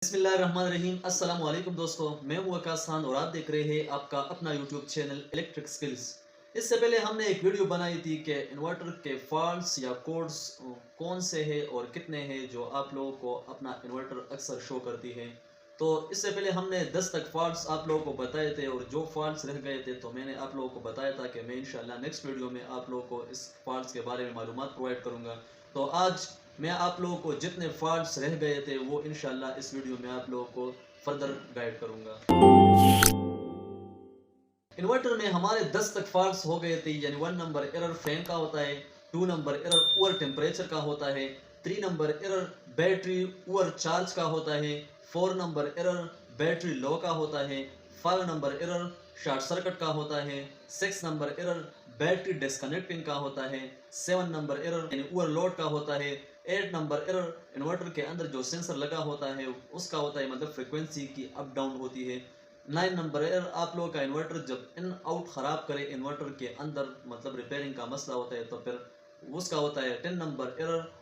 बिस्मिल्लाहिर्रहमानिर्रहीम। अस्सलाम वालेकुम दोस्तों, मैं हूं वकास खान और आप देख रहे हैं आपका अपना यूट्यूब चैनल इलेक्ट्रिक स्किल्स। इससे पहले हमने एक वीडियो बनाई थी कि इन्वर्टर के फॉल्ट्स या कोड्स कौन से हैं और कितने हैं जो आप लोगों को अपना इन्वर्टर अक्सर शो करती है। तो इससे पहले हमने 10 तक फॉल्ट्स आप लोगों को बताए थे और जो फॉल्ट्स रह गए थे तो मैंने आप लोगों को बताया था कि मैं इंशाल्लाह नेक्स्ट वीडियो में आप लोगों को इस फॉल्ट्स के बारे में मालूमात प्रोवाइड करूँगा। तो आज मैं आप लोगों को जितने फॉल्ट्स रह गए थे वो इंशाल्लाह इस वीडियो में आप लोगों को फर्दर गाइड करूंगा। इन्वर्टर में हमारे 10 तक फॉल्ट्स हो गए थे, यानी 1 नंबर एरर फैन का होता है, 2 नंबर एरर ओवर टेम्परेचर का होता है, 3 number error battery over charge का होता है, 4 नंबर एरर बैटरी लो का होता है, 5 नंबर एरर शॉर्ट सर्किट का होता है, 6 नंबर एरर बैटरी डिस्कनेक्टिंग का होता है, 7 नंबर एरर यानी ओवरलोड का होता है, 8 नंबर एरर इन्वर्टर के अंदर जो सेंसर लगा होता है उसका होता है, मतलब फ्रीक्वेंसी की अप डाउन होती है। 9 नंबर एरर आप लोगों का इन्वर्टर जब इन आउट ख़राब करे इन्वर्टर के अंदर, मतलब रिपेयरिंग का मसला होता है, तो फिर उसका होता है। 10 नंबर एरर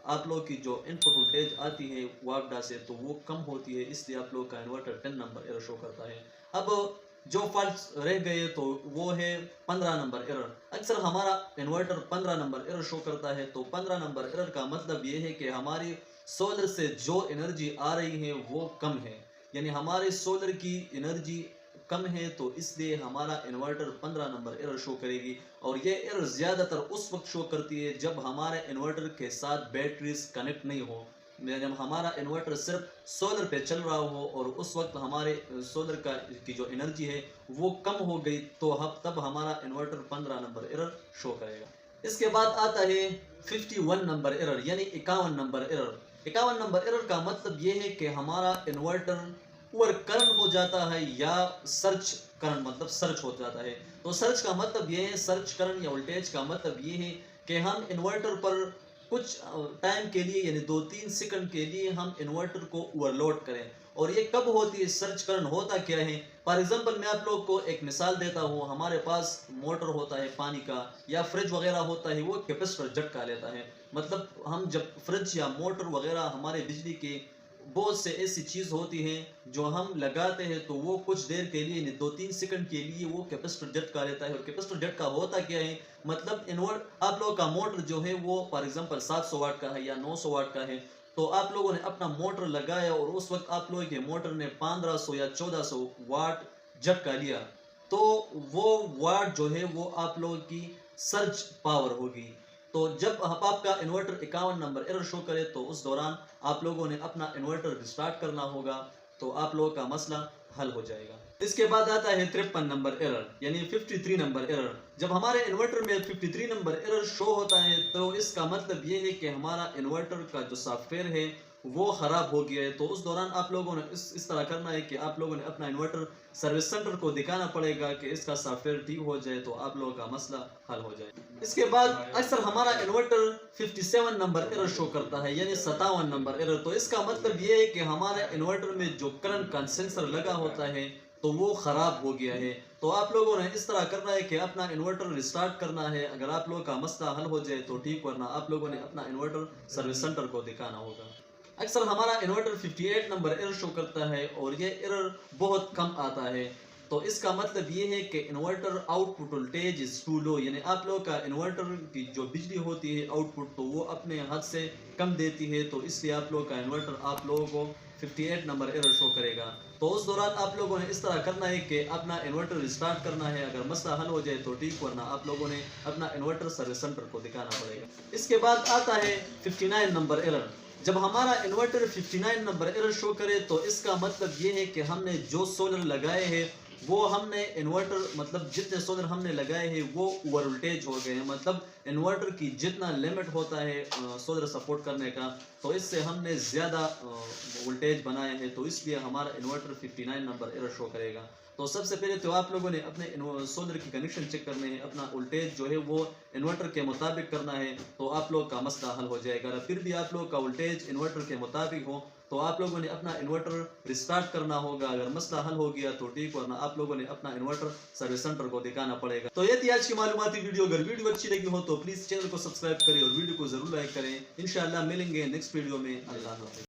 आप लोग की जो इनपुट वोल्टेज आती है वापडा से तो वो कम होती है, इसलिए आप लोग का इन्वर्टर 10 नंबर एरर शो करता है। अब जो फॉल्ट्स रह गए तो वो है 15 नंबर एरर। अक्सर हमारा इन्वर्टर 15 नंबर एरर शो करता है, तो 15 नंबर एरर का मतलब ये है कि हमारी सोलर से जो एनर्जी आ रही है वो कम है, यानी हमारे सोलर की एनर्जी कम है, तो इसलिए हमारा इन्वर्टर 15 नंबर एरर शो करेगी। और ये एरर ज़्यादातर उस वक्त शो करती है जब हमारे इन्वर्टर के साथ बैटरीज कनेक्ट नहीं हो, जब हमारा इन्वर्टर सिर्फ सोलर पे चल रहा हो और उस वक्त हमारे सोलर की जो एनर्जी है वो कम हो गई, तो तब हमारा इन्वर्टर 15 नंबर एरर शो करेगा। इसके बाद आता है 51 नंबर एरर, यानी 51 नंबर एरर। 51 नंबर एरर का मतलब ये है कि हमारा इन्वर्टर ओवर करंट हो जाता है या सर्च करंट, मतलब सर्च हो जाता है। तो सर्च का मतलब ये है, सर्च करंट या वोल्टेज का मतलब ये है कि हम इन्वर्टर पर कुछ टाइम के लिए यानी 2-3 सेकंड के लिए हम इन्वर्टर को ओवरलोड करें। और ये कब होती है, सर्च करंट होता क्या है? फॉर एग्जांपल मैं आप लोग को एक मिसाल देता हूँ। हमारे पास मोटर होता है पानी का या फ्रिज वगैरह होता है, वो कैपेसिटर झटका लेता है। मतलब हम जब फ्रिज या मोटर वगैरह हमारे बिजली के बहुत से ऐसी चीज़ होती हैं जो हम लगाते हैं तो वो कुछ देर के लिए 2-3 सेकंड के लिए वो कैपेसिटर झटका लेता है। और कैपेसिटर झटका होता क्या है, मतलब इन्वर्ट आप लोगों का मोटर जो है वो फॉर एग्जांपल 700 वाट का है या 900 वाट का है, तो आप लोगों ने अपना मोटर लगाया और उस वक्त आप लोगों के मोटर ने 1500 या 1400 वाट झटका लिया, तो वो वाट जो है वो आप लोगों की सर्ज पावर होगी। तो जब आपका इन्वर्टर 51 नंबर एरर शो करे तो उस दौरान आप लोगों ने अपना इन्वर्टर रिस्टार्ट करना होगा, तो आप लोगों का मसला हल हो जाएगा। इसके बाद आता है 53 नंबर एरर, यानी 53 नंबर एरर। जब हमारे इन्वर्टर में 53 नंबर एरर शो होता है तो इसका मतलब ये है कि हमारा इन्वर्टर का जो सॉफ्टवेयर है वो ख़राब हो गया है। तो उस दौरान आप लोगों ने इस तरह करना है कि आप लोगों ने अपना इन्वर्टर सर्विस सेंटर को दिखाना पड़ेगा कि इसका सॉफ्टवेयर ठीक हो जाए, तो आप लोगों का मसला हल हो जाए। इसके बाद अक्सर हमारा इन्वर्टर 57 नंबर एरर शो करता है, यानी 57 नंबर एरर। तो इसका मतलब ये है कि हमारे इन्वर्टर में जो करंट का सेंसर लगा होता है तो वो ख़राब हो गया है। तो आप लोगों ने इस तरह करना है कि अपना इन्वर्टर रिस्टार्ट करना है। अगर आप लोगों का मसला हल हो जाए तो ठीक, वरना आप लोगों ने अपना इन्वर्टर सर्विस सेंटर को दिखाना होगा। अक्सर हमारा इन्वर्टर 58 नंबर एरर शो करता है और ये एरर बहुत कम आता है। तो इसका मतलब ये है कि inverter output voltage is too low, यानी आप लोगों का इन्वर्टर की जो बिजली होती है आउटपुट तो वो अपने हद से कम देती है, तो इसलिए आप लोगों का इन्वर्टर आप लोगों को 58 नंबर एरर शो करेगा। तो उस दौरान आप लोगों ने इस तरह करना है कि अपना इन्वर्टर रिस्टार्ट करना है। अगर मसला हल हो जाए तो ठीक, वरना आप लोगों ने अपना इन्वर्टर सर्विस सेंटर को दिखाना पड़ेगा। इसके बाद आता है 59 नंबर एरर। जब हमारा इन्वर्टर 59 नंबर एरर शो करे तो इसका मतलब ये है कि हमने जो सोलर लगाए हैं वो हमने इन्वर्टर, मतलब जितने सोलर हमने लगाए हैं वो ओवर वोल्टेज हो गए हैं। मतलब इन्वर्टर की जितना लिमिट होता है सोलर सपोर्ट करने का, तो इससे हमने ज़्यादा वोल्टेज बनाए हैं, तो इसलिए हमारा इन्वर्टर 59 नंबर एरर शो करेगा। तो सबसे पहले तो आप लोगों ने अपने सोलर की कनेक्शन चेक करने हैं, अपना वोल्टेज जो है वो इन्वर्टर के मुताबिक करना है, तो आप लोग का मसला हल हो जाएगा। अगर फिर भी आप लोग का वोल्टेज इन्वर्टर के मुताबिक हो तो आप लोगों ने अपना इन्वर्टर रिस्टार्ट करना होगा। अगर मसला हल हो गया तो ठीक, वरना आप लोगों ने अपना इन्वर्टर सर्विस सेंटर को दिखाना पड़ेगा। तो ये थी आज की मालूमाती वीडियो। अगर वीडियो अच्छी लगी हो तो प्लीज़ चैनल को सब्सक्राइब करें और वीडियो को जरूर लाइक करें। इंशाल्लाह मिलेंगे नेक्स्ट वीडियो में। अल्लाह हाफ़िज़।